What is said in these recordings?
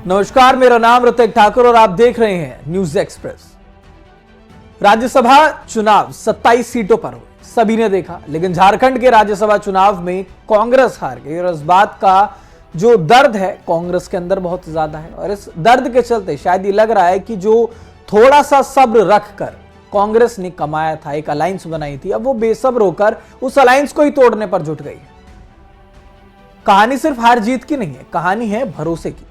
नमस्कार, मेरा नाम ऋतिक ठाकुर और आप देख रहे हैं न्यूज एक्सप्रेस। राज्यसभा चुनाव 27 सीटों पर हुए, सभी ने देखा, लेकिन झारखंड के राज्यसभा चुनाव में कांग्रेस हार गई और इस बात का जो दर्द है कांग्रेस के अंदर बहुत ज्यादा है। और इस दर्द के चलते शायद ये लग रहा है कि जो थोड़ा सा सब्र रखकर कांग्रेस ने कमाया था, एक अलायंस बनाई थी, अब वो बेसब्र होकर उस अलायंस को ही तोड़ने पर जुट गई है। कहानी सिर्फ हार जीत की नहीं है, कहानी है भरोसे की,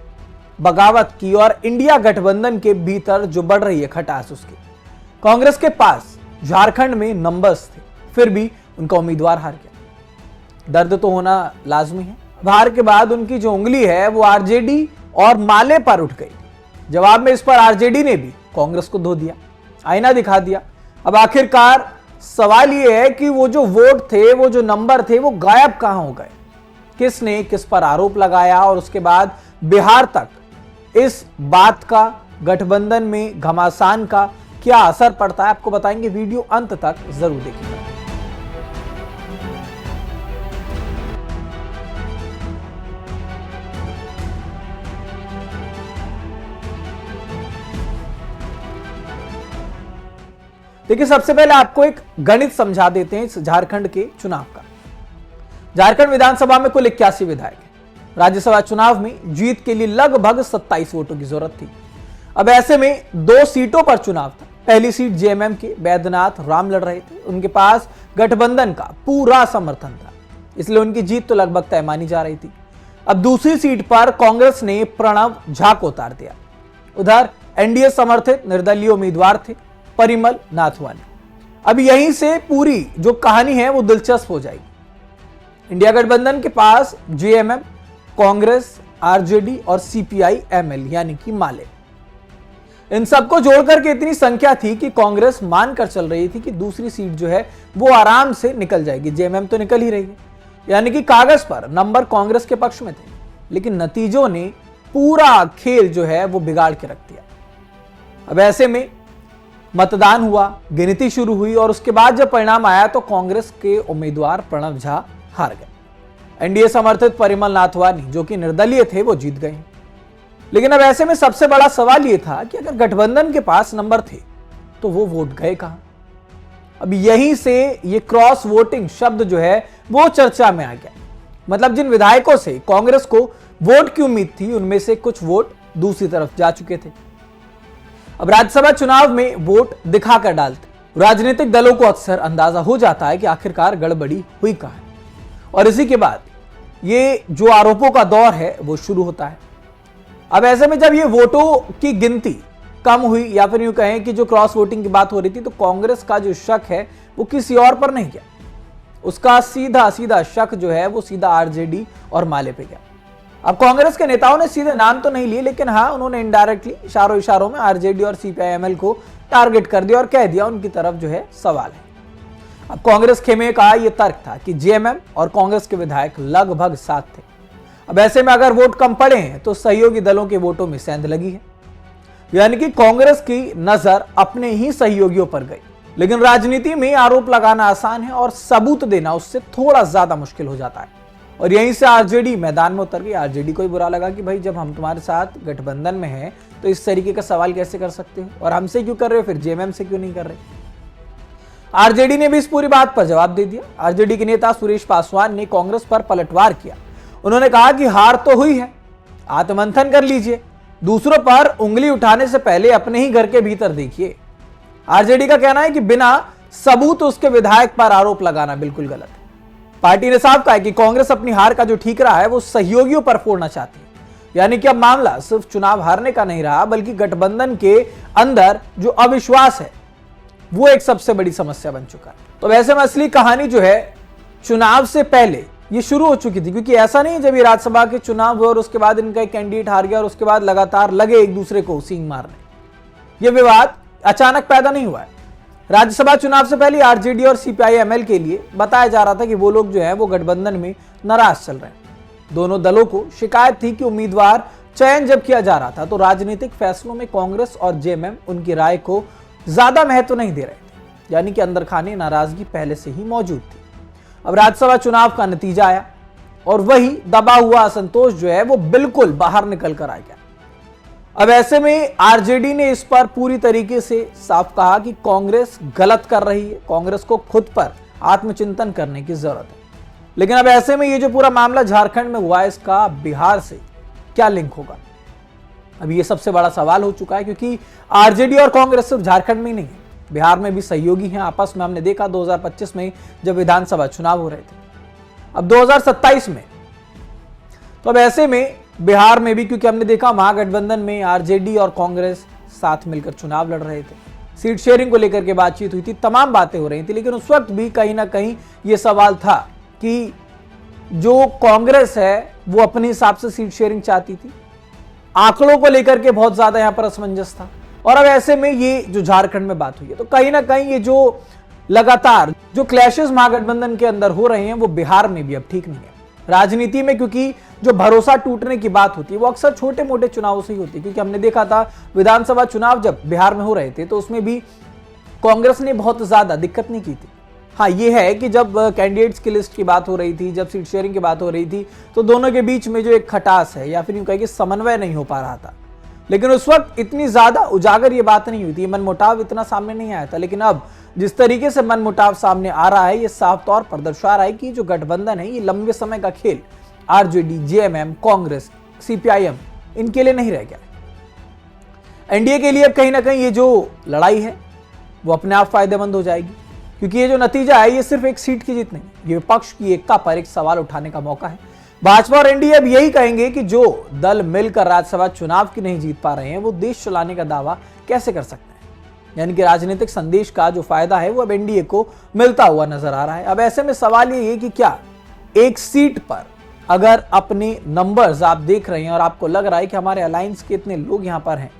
बगावत की और इंडिया गठबंधन के भीतर जो बढ़ रही है खटास उसकी। कांग्रेस के पास झारखंड में नंबर्स थे, फिर भी उनका उम्मीदवार हार गया। दर्द तो होना लाजमी है। हार के बाद उनकी जो उंगली है वो आरजेडी और माले पर उठ गई। जवाब में इस पर आरजेडी ने भी कांग्रेस को धो दिया, आईना दिखा दिया। अब आखिरकार सवाल यह है कि वो जो वोट थे, वो जो नंबर थे, वो गायब कहां हो गए? किसने किस पर आरोप लगाया और उसके बाद बिहार तक इस बात का, गठबंधन में घमासान का क्या असर पड़ता है, आपको बताएंगे। वीडियो अंत तक जरूर देखिएगा। देखिए, सबसे पहले आपको एक गणित समझा देते हैं इस झारखंड के चुनाव का। झारखंड विधानसभा में कुल 81 विधायक हैं। राज्यसभा चुनाव में जीत के लिए लगभग 27 वोटों की जरूरत थी। अब ऐसे में 2 सीटों पर चुनाव था। पहली सीट जेएमएम के बैद्यनाथ राम लड़ रहे थे, उनके पास गठबंधन का पूरा समर्थन था, इसलिए उनकी जीत तो लगभग तय मानी जा रही थी। अब दूसरी सीट पर कांग्रेस ने प्रणव झा को उतार दिया। उधर एनडीए समर्थित निर्दलीय उम्मीदवार थे परिमल नाथवानी। अब यहीं से पूरी जो कहानी है वो दिलचस्प हो जाएगी। इंडिया गठबंधन के पास जेएमएम, कांग्रेस, आरजेडी और सीपीआई एमएल यानी कि माले, इन सबको जोड़कर के इतनी संख्या थी कि कांग्रेस मानकर चल रही थी कि दूसरी सीट जो है वो आराम से निकल जाएगी। जेएमएम तो निकल ही रही है, यानी कि कागज पर नंबर कांग्रेस के पक्ष में थे, लेकिन नतीजों ने पूरा खेल जो है वो बिगाड़ के रख दिया। अब ऐसे में मतदान हुआ, गिनती शुरू हुई और उसके बाद जब परिणाम आया तो कांग्रेस के उम्मीदवार प्रणव झा हार गए। एनडीए समर्थित परिमल नाथवानी जो कि निर्दलीय थे वो जीत गए। लेकिन अब ऐसे में सबसे बड़ा सवाल यह था कि अगर गठबंधन के पास नंबर थे तो वो वोट गए कहां? अब यहीं से ये क्रॉस वोटिंग शब्द जो है वो चर्चा में आ गया। मतलब जिन विधायकों से कांग्रेस को वोट की उम्मीद थी, उनमें से कुछ वोट दूसरी तरफ जा चुके थे। अब राज्यसभा चुनाव में वोट दिखाकर डालते राजनीतिक दलों को अक्सर अंदाजा हो जाता है कि आखिरकार गड़बड़ी हुई कहां है, और इसी के बाद ये जो आरोपों का दौर है वो शुरू होता है। अब ऐसे में जब ये वोटों की गिनती कम हुई, या फिर यूं कहें कि जो क्रॉस वोटिंग की बात हो रही थी, तो कांग्रेस का जो शक है वो किसी और पर नहीं गया। उसका सीधा सीधा शक जो है वो सीधा आरजेडी और माले पे गया। अब कांग्रेस के नेताओं ने सीधे नाम तो नहीं लिए, लेकिन हाँ, उन्होंने इनडायरेक्टली इशारों में आरजेडी और सीपीआई-एमएल को टारगेट कर दिया और कह दिया उनकी तरफ जो है सवाल है। अब कांग्रेस खेमे का यह तर्क था कि जेएमएम और कांग्रेस के विधायक लगभग साथ थे। अब ऐसे में अगर वोट कम पड़े हैं तो सहयोगी दलों के वोटों में सेंध लगी है, यानी कि कांग्रेस की नजर अपने ही सहयोगियों पर गई। लेकिन राजनीति में आरोप लगाना आसान है और सबूत देना उससे थोड़ा ज्यादा मुश्किल हो जाता है, और यहीं से आरजेडी मैदान में उतर गई। आरजेडी को ही बुरा लगा कि भाई जब हम तुम्हारे साथ गठबंधन में हैं तो इस तरीके का सवाल कैसे कर सकते हो, और हमसे क्यों कर रहे हो, फिर जेएमएम से क्यों नहीं कर रहे। आरजेडी ने भी इस पूरी बात पर जवाब दे दिया। आरजेडी के नेता सुरेश पासवान ने कांग्रेस पर पलटवार किया। उन्होंने कहा कि हार तो हुई है, आत्ममंथन कर लीजिए, दूसरों पर उंगली उठाने से पहले अपने ही घर के भीतर देखिए। आरजेडी का कहना है कि बिना सबूत उसके विधायक पर आरोप लगाना बिल्कुल गलत है। पार्टी ने साफ कहा है कि कांग्रेस अपनी हार का जो ठीकरा है वो सहयोगियों पर फोड़ना चाहती है, यानी कि अब मामला सिर्फ चुनाव हारने का नहीं रहा, बल्कि गठबंधन के अंदर जो अविश्वास है वो एक सबसे बड़ी समस्या बन चुका है। तो वैसे में असली कहानी जो है चुनाव से पहले ये शुरू हो चुकी थी, क्योंकि ऐसा नहीं जब ये राज्यसभा के चुनाव हुए और उसके बाद इनका एक कैंडिडेट हार गया और उसके बाद लगातार लगे एक दूसरे को सींग मारने। ये विवाद अचानक पैदा नहीं हुआ है। राज्यसभा चुनाव से पहले आरजेडी और सीपीआई-एमएल के लिए बताया जा रहा था कि वो लोग जो है वो गठबंधन में नाराज चल रहे हैं। दोनों दलों को शिकायत थी कि उम्मीदवार चयन जब किया जा रहा था तो राजनीतिक फैसलों में कांग्रेस और जेएमएम उनकी राय को ज्यादा महत्व नहीं दे रहे थे, यानी कि अंदर खाने नाराजगी पहले से ही मौजूद थी। अब राज्यसभा चुनाव का नतीजा आया और वही दबा हुआ असंतोष जो है वो बिल्कुल बाहर निकल कर आ गया। अब ऐसे में आरजेडी ने इस पर पूरी तरीके से साफ कहा कि कांग्रेस गलत कर रही है, कांग्रेस को खुद पर आत्मचिंतन करने की जरूरत है। लेकिन अब ऐसे में ये जो पूरा मामला झारखंड में हुआ है, इसका बिहार से क्या लिंक होगा? अब ये सबसे बड़ा सवाल हो चुका है, क्योंकि आरजेडी और कांग्रेस सिर्फ झारखंड में ही नहीं है, बिहार में भी सहयोगी हैं आपस में। हमने देखा 2025 में जब विधानसभा चुनाव हो रहे थे, अब 2027 में, तो अब ऐसे में बिहार में भी, क्योंकि हमने देखा महागठबंधन में आरजेडी और कांग्रेस साथ मिलकर चुनाव लड़ रहे थे, सीट शेयरिंग को लेकर के बातचीत हुई थी, तमाम बातें हो रही थी। लेकिन उस वक्त भी कहीं ना कहीं यह सवाल था कि जो कांग्रेस है वो अपने हिसाब से सीट शेयरिंग चाहती थी, आंकड़ों को लेकर के बहुत ज्यादा यहां पर असमंजस था। और अब ऐसे में ये जो झारखंड में बात हुई है, तो कहीं ना कहीं ये जो लगातार जो क्लैशेस महागठबंधन के अंदर हो रहे हैं वो बिहार में भी अब ठीक नहीं है। राजनीति में क्योंकि जो भरोसा टूटने की बात होती है वो अक्सर छोटे मोटे चुनावों से ही होती है, क्योंकि हमने देखा था विधानसभा चुनाव जब बिहार में हो रहे थे तो उसमें भी कांग्रेस ने बहुत ज्यादा दिक्कत नहीं की थी। हाँ, ये है कि जब कैंडिडेट्स की लिस्ट की बात हो रही थी, जब सीट शेयरिंग की बात हो रही थी, तो दोनों के बीच में जो एक खटास है या फिर यूं कहें कि समन्वय नहीं हो पा रहा था। लेकिन उस वक्त इतनी ज्यादा उजागर ये बात नहीं हुई थी, मनमुटाव इतना सामने नहीं आया था। लेकिन अब जिस तरीके से मनमुटाव सामने आ रहा है, ये साफ तौर पर दर्शा रहा है कि जो गठबंधन है ये लंबे समय का खेल आरजेडी, जेएमएम, कांग्रेस, सीपीआईएम इनके लिए नहीं रह गया। एनडीए के लिए अब कहीं ना कहीं ये जो लड़ाई है वो अपने आप फायदेमंद हो जाएगी, क्योंकि ये जो नतीजा है ये सिर्फ एक सीट की जीत नहीं, ये विपक्ष की एकता पर एक सवाल उठाने का मौका है। भाजपा और एनडीए अब यही कहेंगे कि जो दल मिलकर राज्यसभा चुनाव की नहीं जीत पा रहे हैं वो देश चलाने का दावा कैसे कर सकते हैं। यानी कि राजनीतिक संदेश का जो फायदा है वो अब एनडीए को मिलता हुआ नजर आ रहा है। अब ऐसे में सवाल ये है कि क्या एक सीट पर अगर अपने नंबर्स आप देख रहे हैं और आपको लग रहा है कि हमारे अलायंस के इतने लोग यहां पर हैं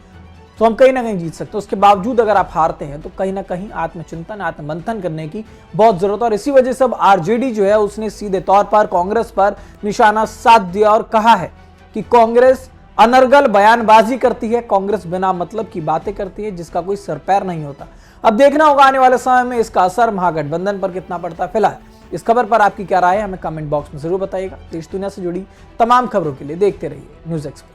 तो हम कहीं ना कहीं जीत सकते हैं, उसके बावजूद अगर आप हारते हैं तो कहीं ना कहीं आत्मचिंतन, आत्ममंथन करने की बहुत जरूरत है। और इसी वजह से अब आरजेडी जो है उसने सीधे तौर पर कांग्रेस पर निशाना साध दिया और कहा है कि कांग्रेस अनर्गल बयानबाजी करती है, कांग्रेस बिना मतलब की बातें करती है जिसका कोई सर पैर नहीं होता। अब देखना होगा आने वाले समय में इसका असर महागठबंधन पर कितना पड़ता है। फिलहाल इस खबर पर आपकी क्या राय है हमें कमेंट बॉक्स में जरूर बताइएगा। देश दुनिया से जुड़ी तमाम खबरों के लिए देखते रहिए न्यूज़ एक्सप्रेस।